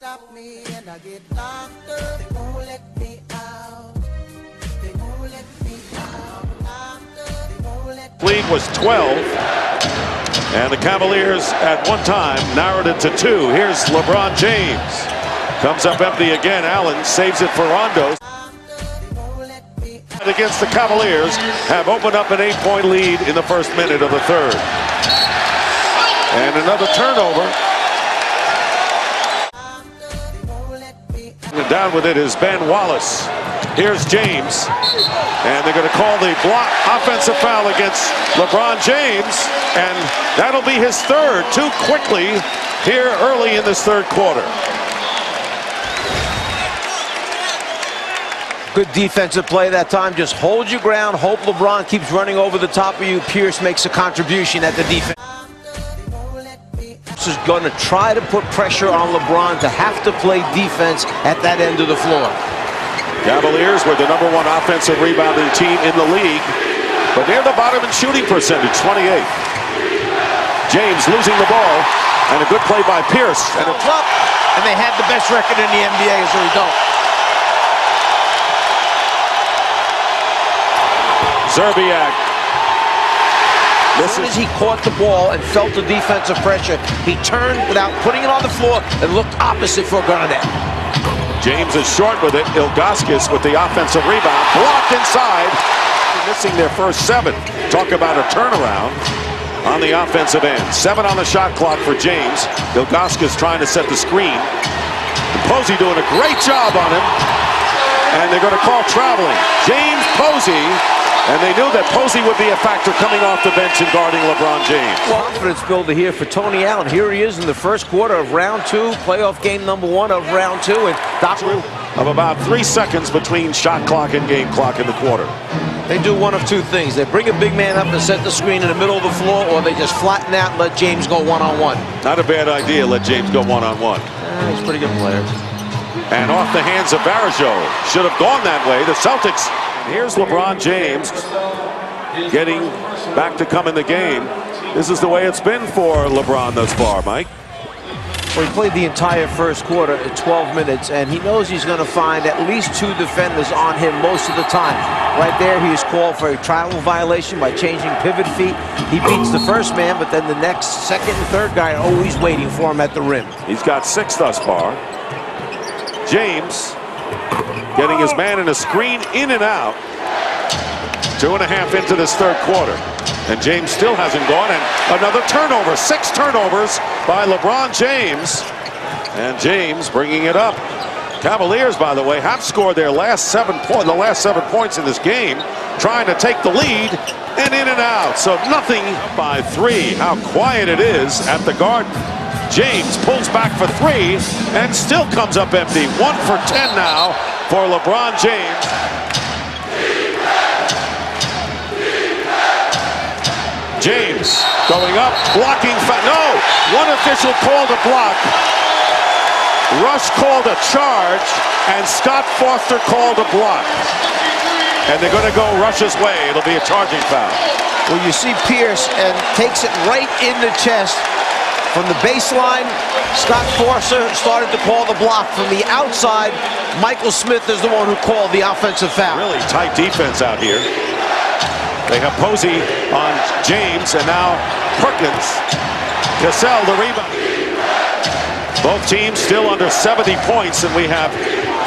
Stop me and I get locked up. They won't let me out. They won't let me out. Locked up. They won't let me out. Lead was 12, and the Cavaliers at one time narrowed it to 2. Here's LeBron James. Comes up empty again. Allen saves it for Rondo. Against the Cavaliers have opened up an 8-point lead in the first minute of the third. And another turnover. And down with it is Ben Wallace. Here's James. And they're going to call the block offensive foul against LeBron James. And that'll be his third, too quickly here early in this third quarter. Good defensive play that time. Just hold your ground. Hope LeBron keeps running over the top of you. Pierce makes a contribution at the defense. Is going to try to put pressure on LeBron to have to play defense at that end of the floor. Cavaliers were the #1 offensive rebounding team in the league, but near the bottom in shooting percentage, 28. James losing the ball, and a good play by Pierce. And a flop, and they had the best record in the NBA as a result. Zerbiak. As soon as he caught the ball and felt the defensive pressure, he turned without putting it on the floor and looked opposite for Garnett. James is short with it. Ilgauskas with the offensive rebound. Blocked inside. Missing their first 7. Talk about a turnaround on the offensive end. 7 on the shot clock for James. Ilgauskas trying to set the screen. And Posey doing a great job on him. And they're going to call traveling. James Posey. And they knew that Posey would be a factor coming off the bench and guarding LeBron James. Confidence builder here for Tony Allen. Here he is in the first quarter of round 2, playoff game #1 of round 2. And of about 3 seconds between shot clock and game clock in the quarter. They do one of 2 things. They bring a big man up and set the screen in the middle of the floor, or they just flatten out and let James go one-on-one. Not a bad idea, let James go one-on-one. He's a pretty good player. And off the hands of Barajo. Should have gone that way. The Celtics. Here's LeBron James getting back to come in the game. This is the way it's been for LeBron thus far, Mike. Well, he played the entire first quarter at 12 minutes, and he knows he's going to find at least 2 defenders on him most of the time. Right there, he is called for a travel violation by changing pivot feet. He beats the first man, but then the next, second, and third guy are always waiting for him at the rim. He's got 6 thus far. James getting his man in a screen in and out. 2.5 into this third quarter. And James still hasn't gone. And another turnover. 6 turnovers by LeBron James. And James bringing it up. Cavaliers, by the way, have scored their last 7 points in this game, trying to take the lead, and in and out. So nothing by 3. How quiet it is at the Garden. James pulls back for 3 and still comes up empty. 1 for 10 now for LeBron James. James going up, blocking. No, one official called a block. Rush called a charge, and Scott Foster called a block. And they're going to go Rush's way. It'll be a charging foul. Well, you see Pierce and takes it right in the chest. From the baseline, Scott Foster started to call the block. From the outside, Michael Smith is the one who called the offensive foul. Really tight defense out here. They have Posey on James, and now Perkins. Cassell the rebound. Both teams still under 70 points, and we have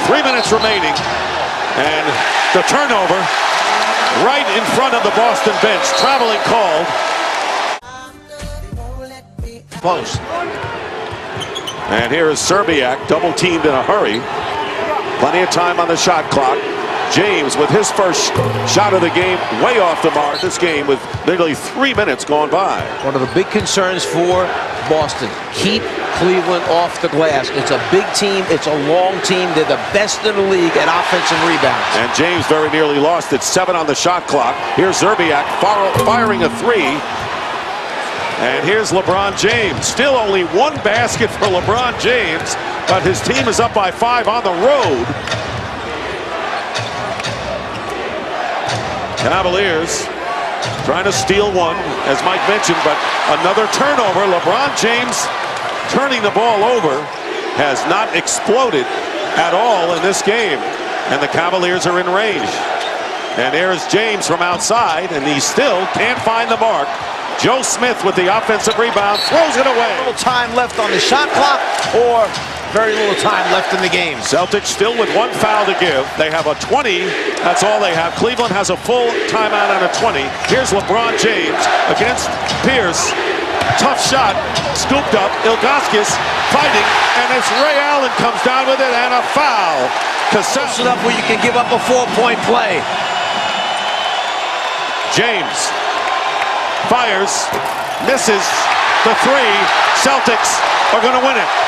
3 minutes remaining. And the turnover right in front of the Boston bench. Traveling called. Close. And here is Zerbiak, double teamed in a hurry. Plenty of time on the shot clock. James with his first shot of the game way off the mark. This game with nearly 3 minutes gone by. One of the big concerns for Boston, keep Cleveland off the glass. It's a big team. It's a long team. They're the best in the league at offensive rebounds. And James very nearly lost it. 7 on the shot clock. Here's Zerbiak firing a 3. And here's LeBron James. Still only 1 basket for LeBron James, but his team is up by 5 on the road. Cavaliers trying to steal one, as Mike mentioned, but another turnover. LeBron James turning the ball over, has not exploded at all in this game. And the Cavaliers are in range. And there's James from outside, and he still can't find the mark. Joe Smith with the offensive rebound, throws it away. Little time left on the shot clock, or very little time left in the game. Celtics still with 1 foul to give. They have a 20. That's all they have. Cleveland has a full timeout and a 20. Here's LeBron James against Pierce. Tough shot, scooped up. Ilgauskas fighting, and it's Ray Allen comes down with it, and a foul. Close enough where you can give up a 4-point play. James fires, misses the 3. Celtics are going to win it.